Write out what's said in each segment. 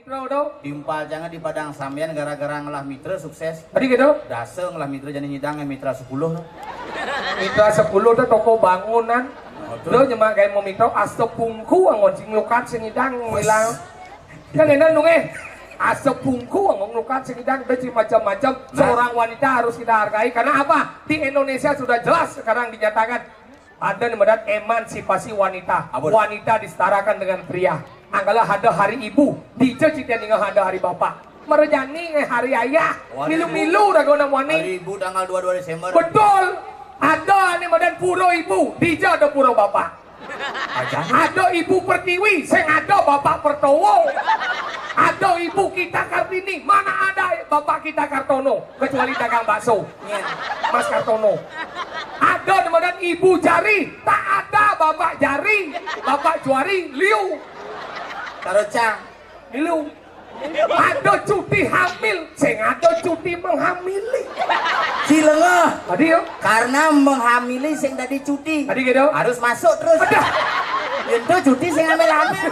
Mitra tuh. Timpal jangan di Padang Sambian gara-gara ngelah Mitra sukses. Tadi gitu. Dase ngelah Mitra jadi nyidang Mitra 10 tuh. Mitra 10 tuh toko bangunan. Lo nyemak kayak mau Mitra astepungku angon sing lukat sing idang ngilang. Kan enak dong astepungku angon lukat sing idang macam-macam. Seorang wanita harus kita hargai karena apa? Di Indonesia sudah jelas sekarang dinyatakan ada namanya emansipasi wanita. Wanita disetarakan dengan pria. Anggalah ada hari ibu, dicecitan dengan ada hari bapak. Merejani hari ayah, milu-milu ragona wani. Hari ibu tanggal 22 Desember. Betul. Ada nih badan puro ibu, dija ada puro bapak. Ada ibu Pertiwi, sing ada bapak Pertowo. Ada ibu kita Kartini, mana ada bapak kita Kartono, kecuali dagang bakso. Mas Kartono. Ada badan ibu Jari, tak ada bapak Jari, bapak Juari, Liu. Karo Cang. Liu. Ada cuti hamil, sing ada cuti menghamili. Cilengah. Tadi yuk. Karena menghamili sing tadi cuti. Tadi gitu. Harus masuk terus. Ada. Itu cuti sing hamil-hamil.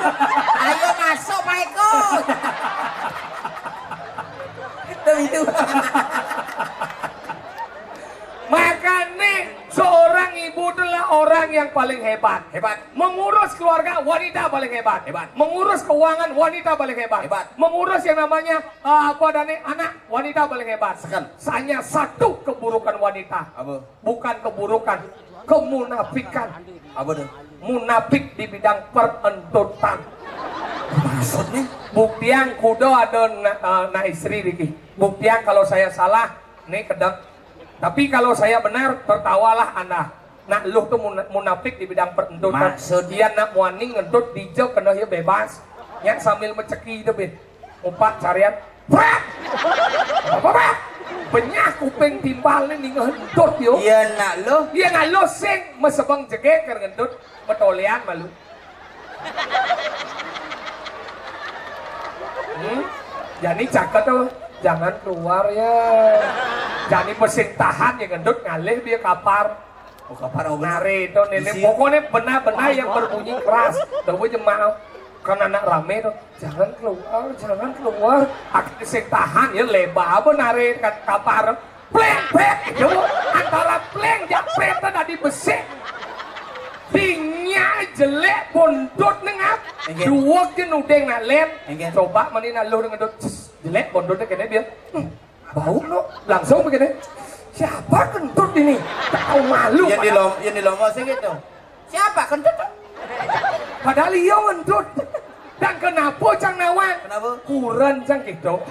Ayo masuk Pak Eko. Itu. Makanya seorang ibu adalah orang yang paling hebat. Mengurus keluarga wanita paling hebat. Mengurus keuangan wanita paling hebat. Mengurus yang namanya anak wanita paling hebat. Hanya satu keburukan wanita. Apa? Bukan keburukan, kemunafikan. Apa tuh? Munafik di bidang perentutan. Maksudnya? Buktian kudo ada na istri Riki. Buktian kalau saya salah, nih kedek. Tapi kalau saya benar, tertawalah Anda. Nak lu tuh munafik di bidang perentutan. Dia nak wani ngentut dijauh kena dia bebas. Yang sambil menceki itu be. Umpat carian. Prak! Apa? Banyak kuping timbal nih ngentut yo. Iya nak lo. Dia nak lo sing mesebang jegek ker ngentut petolian malu. Jadi caket tuh. Jangan keluar ya. Jadi mesin tahan ya gendut ngalih dia kapar. Oh kapar nare itu nenek. Pokoknya benar-benar yang berbunyi keras. Tahu jemaah kan anak rame tuh. Jangan keluar. Akhirnya mesin tahan ya lebar apa nare kapar. Pleng. Antara pleng dan peta tadi besi. Tingnya jelek bondot nengap. Dua jenudeng nak lem. Coba manin lu dengan dot jelek bondotnya kena dia. Bau lo langsung begini. Siapa kentut ini? Tak tahu malu. Yang di lomo sih gitu. Siapa kentut? Padahal iya kentut. Dan kenapa Cang Nawan? Kenapa? Kurang Cang gitu.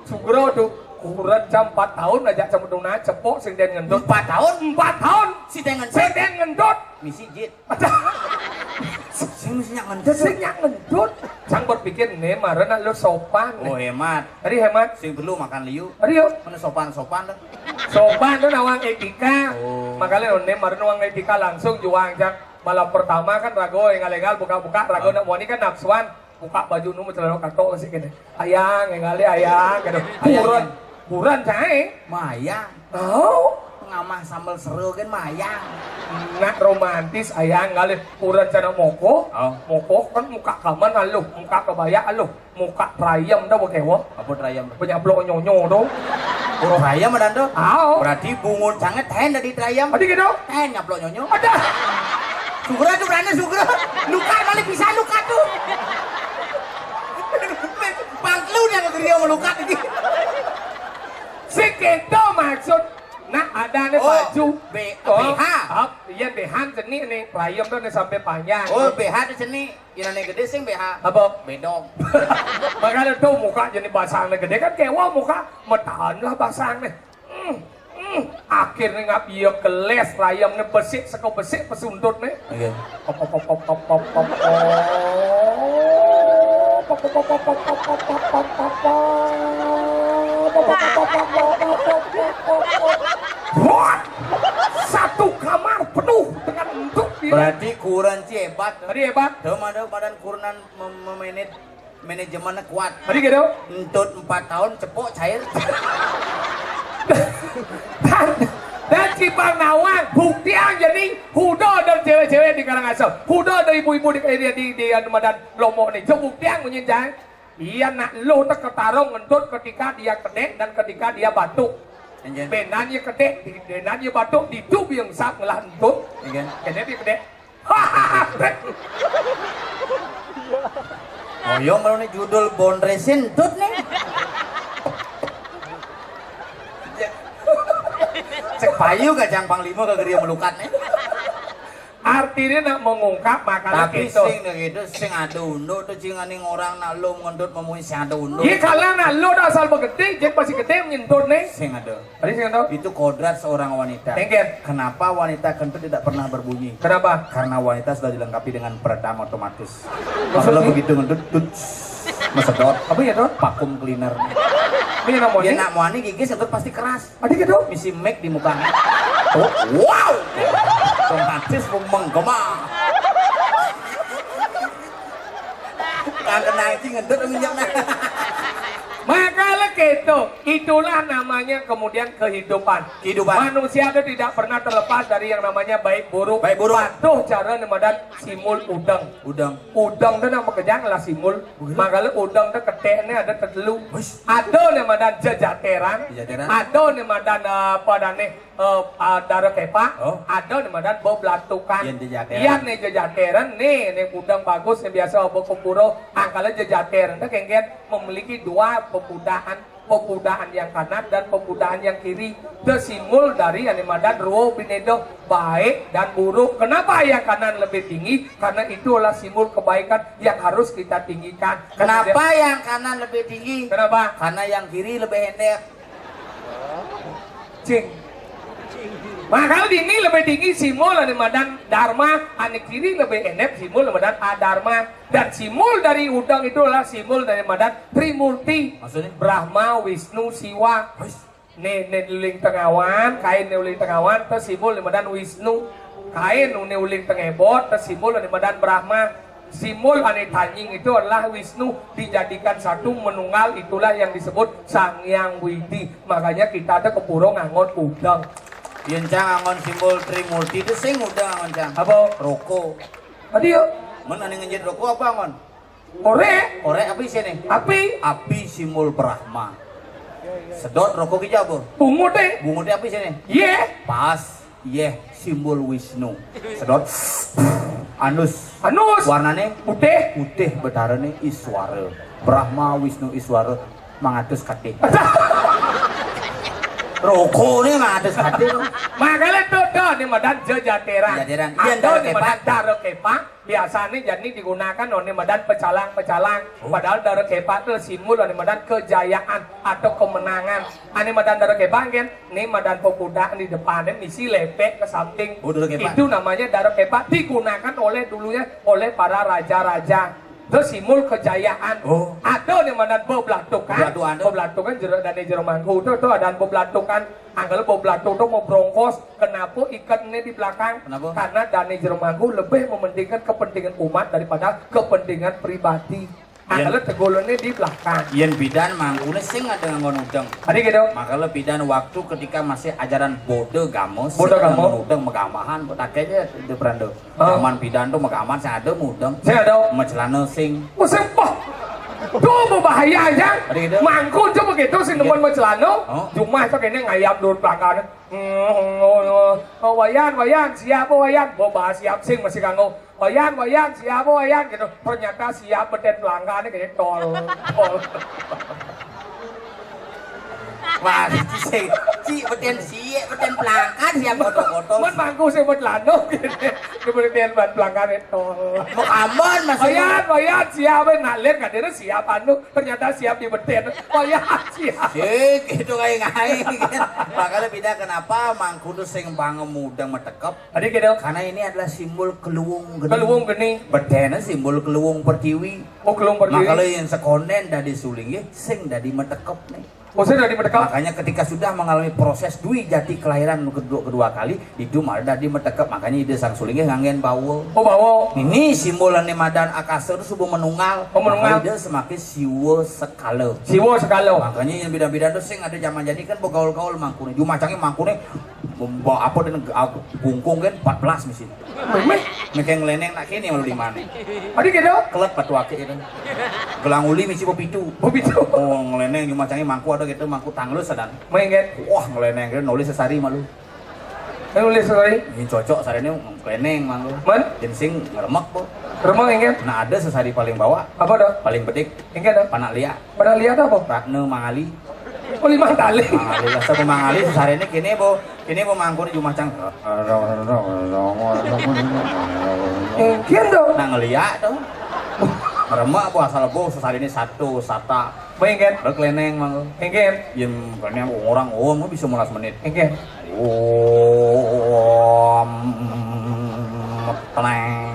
Sugro tuh. Kurang jam 4 tahun aja cemuduna cepok sing den ngendut 4 tahun? 4 tahun Si den ngendut misi jit. Sing ngendut Cang berpikir nih marana lu sopan. Oh hemat. Tadi hemat. Sing perlu makan liu. Tadi yuk. Mana sopan dah. Sopan tuh nawang etika. Oh. Makanya nih marana nawang etika langsung juang Cang. Malam pertama kan rago yang legal buka-buka rago nak wani kan nafsuan. Buka baju nu celana kato sih gini. Ayang gitu. Buran cai Mayang. Oh Ngamah sambal seru kan mayang. Nak romantis ayang kali puran cana moko. Moko kan muka kaman aluh, muka kebaya aluh, muka trayam dah bekewa. Apa trayam? Penyablok nyonyo tuh. Oh trayam ada tuh. Berarti bungun sangat ten dari trayam. Adi gitu. Ten nyablok nyonyo. Ada. Sugra tuh berani sugra. Luka balik bisa luka tuh. Pangklu dia ngegeria meluka ini. Segitu maksud. Nah ada nih baju BH. Iya BH seni nih playem tuh nih sampai panjang. Oh BH di sini, yang gede sing BH. Apa? Bedog. Makanya tuh muka jadi basang gede kan kewa muka metahan lah basang nih. Akhirnya nggak biar keles playem nih besik seko besik pesuntut nih. Satu kamar penuh dengan untuk berarti kurang hebat. Tadi hebat. Ada badan kurunan manajemennya kuat. Tadi gitu. Untuk 4 tahun cepok cair. Dan Cipang Nawang bukti yang jadi hudo dan cewek-cewek di Karangasem, hudo dari ibu-ibu di Madan Lombok nih. Coba bukti yang menyenjang Iya nak lu tak ketarung ngentut ketika dia kedek dan ketika dia batuk. Benanya kedek, benanya batuk, itu yang sak ngelah entut. Kene dia kedek. Oh yo kalau nih judul Bondresin tut nih. Cek payu gak jang panglima ke geria melukat nih. Artinya nak mengungkap makalah Tapi gitu. sing gitu sing ada unduk tuh jinganing orang nak lu ngentut memui sing ada unduk. Iya kalau nak lu dah asal begede, jadi pasti gede menyentut nih. Sing ada. Tadi sih tahu? Itu kodrat seorang wanita. Tengger. Kenapa wanita kentut tidak pernah berbunyi? Kenapa? Karena wanita sudah dilengkapi dengan peredam otomatis. Maksudnya? Kalau begitu ngentut tut mesedot. Apa ya tuh? Vacuum cleaner. Ini nak mau Dia sih? nak muani gigi ngentut pasti keras. Adik gitu? Misi make di mukanya. Oh, wow. Otomatis menggema. Kagak naik ngentut minyak. Makalah gitu, itulah namanya kemudian kehidupan. Manusia itu tidak pernah terlepas dari yang namanya baik buruk. Patuh cara nemadan simul udang. Udang itu nama kejang lah simul. Makalah udang itu keteknya ada tertelu. Ada nemadan jejateran. Ada nemadan padane darah kepak. Ada nemadan boblatukan. Iya nih jejateran nih udang bagus yang biasa obo kupuro. Angkala jejateran itu kengket memiliki dua pepudaan yang kanan dan pepudaan yang kiri. Tersimbol dari animadan ruo binedo baik dan buruk. Kenapa yang kanan lebih tinggi? Karena itulah simbol kebaikan yang harus kita tinggikan. Kenapa yang kanan lebih tinggi? Kenapa? Karena yang kiri lebih pendek. Cing. Maka ini lebih tinggi simbol animadan dharma, ane kiri lebih endep simbol animadan adharma. Dan simbol dari udang itu adalah simbol dari animadan Trimurti. Maksudnya? Brahma, Wisnu, Siwa. Nih uling tengawan, kain uling tengawan, terus simbol animadan Wisnu. Kain uling tengebot, terus simbol animadan Brahma. Simbol ane tanying itu adalah Wisnu dijadikan satu menunggal, itulah yang disebut Sang Hyang Widi. Makanya kita ada kepuro ngangon udang. Yen cang angon simbol Trimurti itu sing udang angon cang. Apa? Roko. Tadi yuk. Men ane ngenjit roko apa angon? Korek. Korek api sini. Api. Api simbol Brahma. Sedot roko ki apa? Bungut deh. Bungut api sini. Ye. Pas. Ye simbol Wisnu. Sedot. Anus. Warnane putih. Putih bedarane Iswara. Brahma Wisnu Iswara mangatus katih. Roko ini mah ada sekali. Makanya dodo nih madan jejateran. Ada nih madan daro kepak. Biasanya jadi digunakan nih madan pecalang. Padahal daro kepak itu simbol nih madan kejayaan atau kemenangan. Ane madan daro kepak kan, nih madan pemuda di depannya misi lepek ke samping. Itu namanya daro kepak digunakan dulunya oleh para raja-raja. Terus simbol kejayaan. Ada nih madan boblatukan. Boblatukan jero mangku itu ada boblatukan. Anggap boblatuk itu mau brongkos. Kenapa ikatnya di belakang? Kenapa? Karena dana jero mangku lebih mementingkan kepentingan umat daripada kepentingan pribadi. Anggap tegolonnya di belakang. Yen bidan mangkune sing ada ngangon udang. Adik gitu. Makanya bidan waktu ketika masih ajaran Bode Gamos. Bode Gamos. Udang megamahan. Takenya itu berando. Zaman bidan tuh megamahan saya ada udang. Saya ada. Macelana sing. Sempah. Tuh berbahaya aja. Mangkun coba gitu sih nemuin macelano. Cuma itu kayaknya ngayam dulu belakang. Wayan siapa wayan? Boba siap sing masih kanggo. Wayan siapa wayan gitu. Ternyata siap beden pelanggan kayak tol. Wah, beden pelanggan siap foto-foto. Man mangku sih macelano gitu. Kemudian pelanggan itu. Mau aman masih. Wayan siapa nalir kan dia siap anu. Ternyata siap di beden. Wayan siap. Sik, itu kayak ngai. Makanya beda kenapa mangku tuh sing pangemudang metekep. Adik gitu. Karena ini adalah simbol keluwung geni. Keluwung geni. Bedena simbol keluwung pertiwi. Keluwung pertiwi. Makanya yang sekonen dari sulingnya sing dari metekep nih. Saya dari metekep. Makanya ketika sudah mengalami proses dui jati kelahiran kedua kali itu malah dari metekep. Makanya ide sang sulingnya ngangen bawa. Bawa. Ini simbolannya madan akasa itu subuh menunggal. Menunggal. Dia semakin siwo sekala. Makanya yang beda-beda tuh sing ada zaman jadi kan begaul-gaul mangkune. Cuma canggih mangkune Membawa apa dan bungkung kan 14 mesin. Mereka ngeleneng nak kini malu di mana? Adi gitu? Kelet patu akik itu. Gelang uli misi bopitu. Bopitu. Oh ngeleneng cuma canggih mangku ada gitu mangku tanglus sedan. Main kan? Wah ngeleneng kan nulis sesari malu. Nulis sesari? Ini cocok sari ini ngeleneng malu. Man? Jensing ngeremek po. Remang ingat? Nah ada sesari paling bawah. Apa dah? Paling pedik. Ingat dah? Panak liak. Pada lihat apa? Ratne mangali. Oh 5 tali. Mangali. Rasa mangali sesari ini kini bo. Kini bo mangku di cuma cang. Ingat dah? Nah ngeliat tuh. Ngeremek po asal bo sesari ini satu sata. Main kan? Berkeleneng mang. Ingat? Yang keleneng orang mau bisa 15 menit. Ingat? Tenang.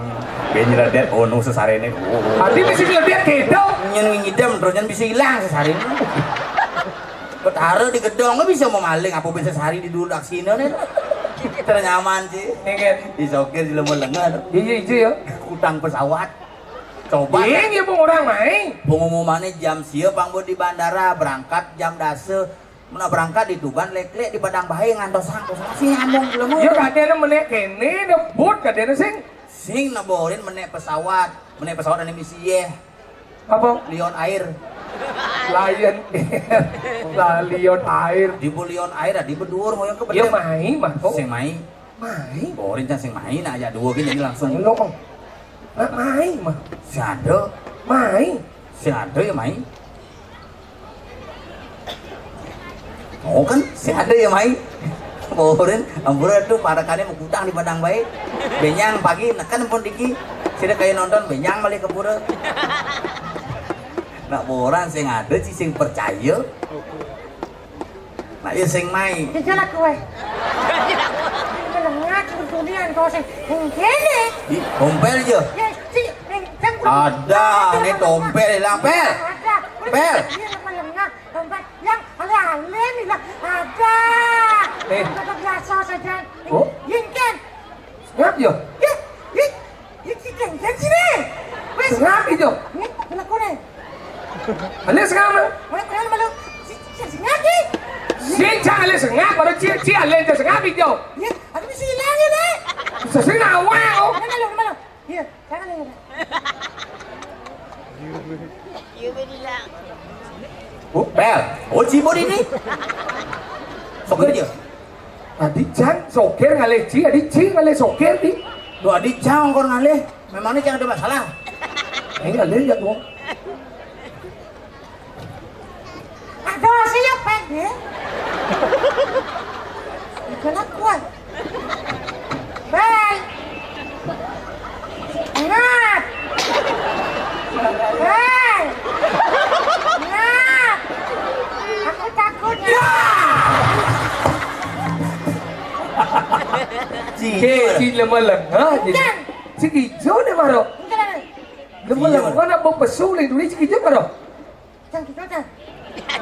Benjela det nu sesari ini. Adi mesti lihat gitu. Nyen ngidam terus nyen bisa hilang sesari ini. Betara di gedong nggak bisa mau maling apa bisa sehari di dulu aksine nih. Ternyaman sih. Ingat? Disokir di lemah lengan. Iya ya. Utang pesawat. Coba. Iya pun orang main. Pengumumannya jam siap pangbo di bandara berangkat jam dase. Mana berangkat di Tuban lek-lek di Padang Bahaya ngantos sih ngomong belum. Ya kadene menek kene debut kadene sing naborin menek pesawat ada misi ye. Apa? Lion Air. Lion Air. Lion Air. Di Lion Air di bedur mau yang Ya kebetulan. main mah kok. Sing main. Main. Borin can sing main aja dua gini jadi langsung. Lo kok. Nak main mah. Si ada. Main. Si ada ya main. Oh kan si ada ya main. Borin ampura tuh parakannya mengutang di Padang Baik. Benyang pagi nekan pun diki. Sida kayak nonton benyang balik ke pura. Nak boran sing ada sih sing percaya. Nak ya sing main. Kejalak kowe. Melengak kemudian kau sing kene. Di tompel aja. Ya si Ada nih tompel hilang pel. Ada. Pel. Dia melengak dompet yang ale-ale nih lah. Ada. Dompet biasa saja. Oh? Yingken. Ngap yo. Ya. Yingken kan sini. Wes. Ngap itu. Nih, belakang kau nih. Ale sekarang. Mana malu? Si ngaki. Sing ale sengap baru ci ale itu sengap itu. Ya, aku mesti hilang ya deh. Sesing awal. Mana malu? Iya, jangan ya. Pel. Oh cibor ini. Sokir aja. Adi Chan sokir ngale ci, adi ci ngale sokir di. Tuh adik cang kor ngalih. Memangnya jangan ada masalah. Ini ngale ya tuh. Ada siapa ya? Galak kuat. Bye. Ingat. Bye. Ingat. Aku takut ya. Ci lemah lengah jadi. Ci hijau deh maro. Lemah lengah nak bebesul itu ci hijau maro. Jangan kita.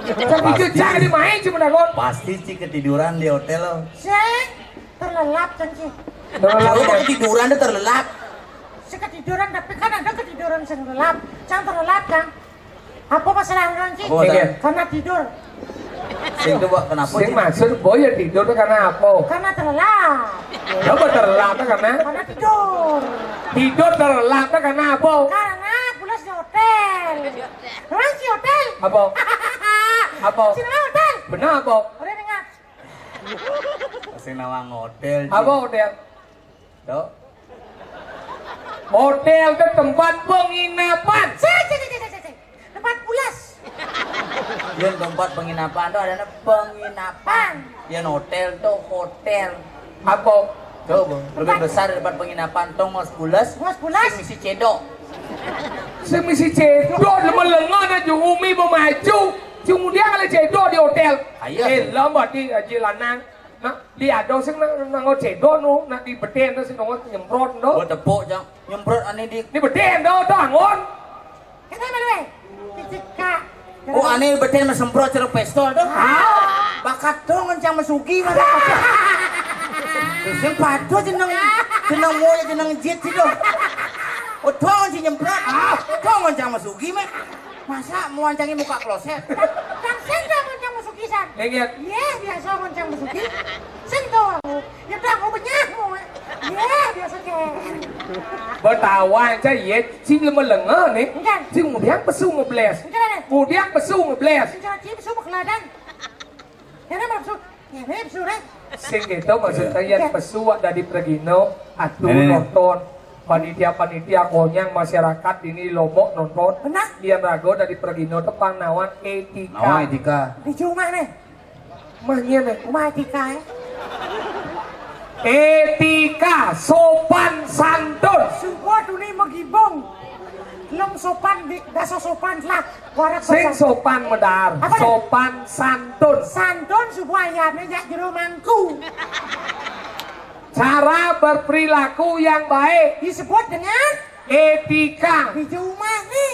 Jangan hijau jangan dimain cuma nakon. Pasti Ci ketiduran di hotel lo. Saya terlelap janji. Kalau ketiduran dia terlelap. Saya ketiduran tapi kan ada ketiduran yang terlelap. Jangan terlelap kan? Apa masalah janji? Oh, Karena tidur. Sing coba kenapa? Sing maksud boy ya tidur tuh karena apa? Karena terlelap. Apa terlelap tuh karena? Karena tidur. Tidur terlelap tuh karena apa? Karena pulas di hotel. Pulas di hotel. Apa? Apa? Sini hotel. Benar apa? Udah dengar. Sing nawang hotel. Apa hotel? Tuh. Hotel itu tempat penginapan. Tempat pulas. Yang tempat penginapan tuh ada penginapan. Yang hotel tuh hotel. Apa? Coba lebih besar tempat penginapan tuh mas pulas. Mas pulas. Sing misi cedok. Sing misi cedok lemah lengah na jung umi maju. Kemudian kalau cedok di hotel. Ayo. Lambat di aji lanang. Nah, di ada sing nang cedok nu, nak di beten tuh sing nongol nyemprot no. Buat tepuk jang nyemprot aneh di. Di beten tuh angon. Kita mana weh? Cika. Oh aneh beten semprot ceruk pistol tuh. Bakat dong ngencang masuki mana. Sing padu jeneng moya jeneng jet sih dong. Oh dong si nyemprot. Dong ngencang masuki mah. Masa mau ancangi muka kloset? Kan saya nggak mau masuk Masuki san. Ingat. Iya, biasa goncang Masuki. Sentuh aku. Ya udah mau benyakmu. Iya, biasa kan. Bertawan aja ya, sing lenga nih. Enggak. Sing kemudian pesu ngebles. Enggak. Kemudian pesu ngebles. Sentuh cip sumu keladan. Ya nama pesu. Ya nama pesu deh. Sing gitu maksudnya yang pesu ada di Pregino, atuh Ini. nonton. Panitia-panitia konyang masyarakat ini Lombok nonton. Benar. Dia rago dari Pregino tepang nawan etika. Nawa etika. Di rumah nih. Mahnya nih. Rumah etika ya. Etika sopan santun. Semua dunia menggibong. Belum sopan, dasar sopan lah. Warak Sing sopan. sopan medar, Apa nih? sopan santun. Santun sebuah ayamnya jak jero mangku. Cara berperilaku yang baik, Disebut dengan etika. di rumah nih.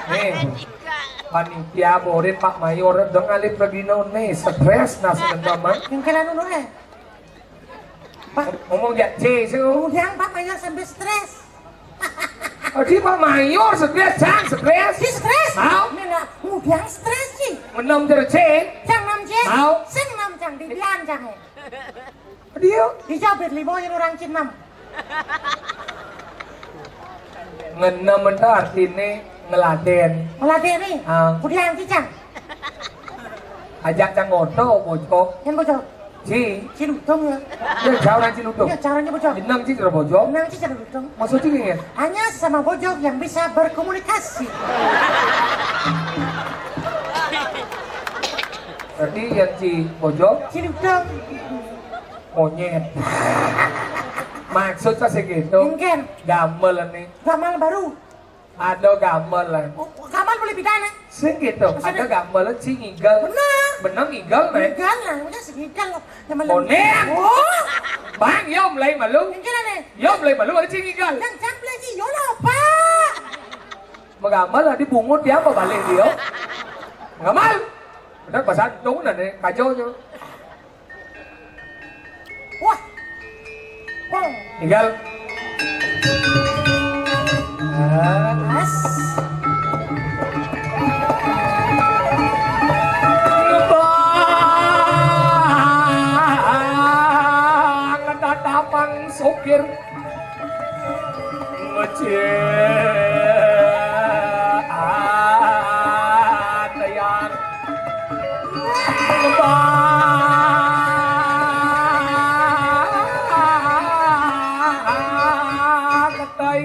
Nih, panitia borin Pak Mayor dengan Ali Pregino nih stres nasi teman. Yang kalian dulu Pak, Ngomong ya C sih. kemudian Pak Mayor sampai stres. Oh, di Pak Mayor stres, jangan stres. Si stres? Mau? Ini lah, kemudian stres sih. Menom dari C. Jang nam je. Mau? Sing nam jang di dian jang ya. Dia Dijabit limo yang orang Cina. ngenem itu artinya ngeladen. Melatih nih. Kemudian si jang. Ajak cang ngoto bojok. Yang bocor. Ci, Si lutung ya. dia jauh nanti lutung. Ya caranya bocor. Enam ci terus bojok. Nang si cara lutung. Maksudnya gini ya? Hanya sesama bojok yang bisa berkomunikasi. Berarti yang ci bojok Si lutung. monyet. Maksudnya segitu. Mungkin. Gamel nih. Gamal baru. Ada gamel lah. Gamal boleh pidana. Segitu. Ada gamel ci ngigal. Benar. Bener ngigal nih. Ikan lah. Udah segikan loh. Monyet. Oh. Bang, yom lay malu. Mungkin ada. Yom lay malu ada ci ngigal. Yang cample sih. Yono pak. Magamal lah dibungut dia apa balik dia. Ngamal. Udah pasan tunggu nih kacau nyo. Wah. Bong. Tinggal. As. Ngebang tatapang sokir ngecek yang ngebang ketai.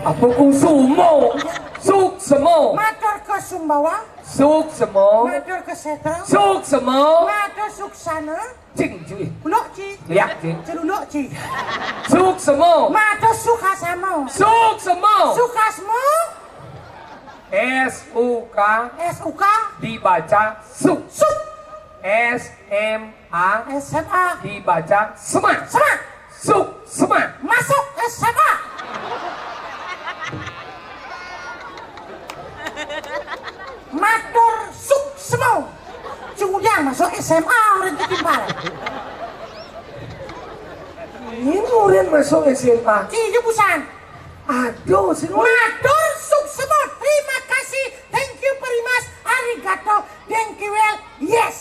Apa kusumo, suksemo, Matur ke Sumbawa. suksemo, Matur ke Setra. suksemo, Matur Suksana. cing cuy, Ulok ci. lihat cing, Celuluk ci. suksemo, Matur Sukasamo. suksemo, Sukasmo. S-U-K SUK. dibaca suk, Suk. S-M-A SMA. dibaca sema, Sama. suk, sema, Masuk SMA. Matur Suksemo. Kemudian masuk SMA orang ketimbal. ini murid masuk SMA, Ci busan. aduh sih Matur Suksemo. Terima kasih. Thank you very much. Arigato. Thank you well. Yes.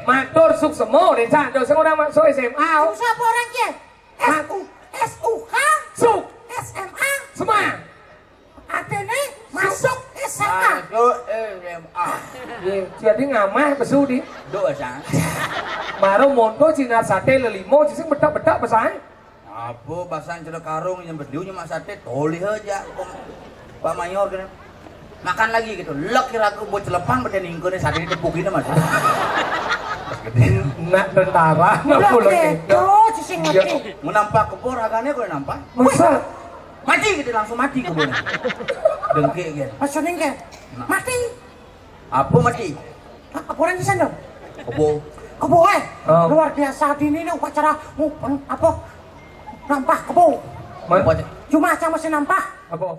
matur suksemo, deh cak, dosen orang masuk SMA, Siapa orangnya? SUK. suk, SMA. sema, Atene masuk SMA. Masuk SMA. Iya, jadi ngamah pesu di. Do asa. Maro monto cina sate lelimo, sing bedak-bedak pesai. Apa basan cerek karung yang berdiu nyemak sate toli aja. Pak Mayor kan. Makan lagi gitu. Lek kira aku buat celepang beden ingkone sate ditepukin Mas. Nak tentara, nak Lah pulang gitu, sing ngerti. Menampak kebor agane kok nampak. Masa? Mati gitu langsung mati kebor. Dengke gitu. Maksudnya ke? Mati. Apa mati? Apa orang di sana? Kebo. Kebo Oh. luar biasa di ini upacara apa? Nampah kebo. Man, Cuma masih nampak. apa?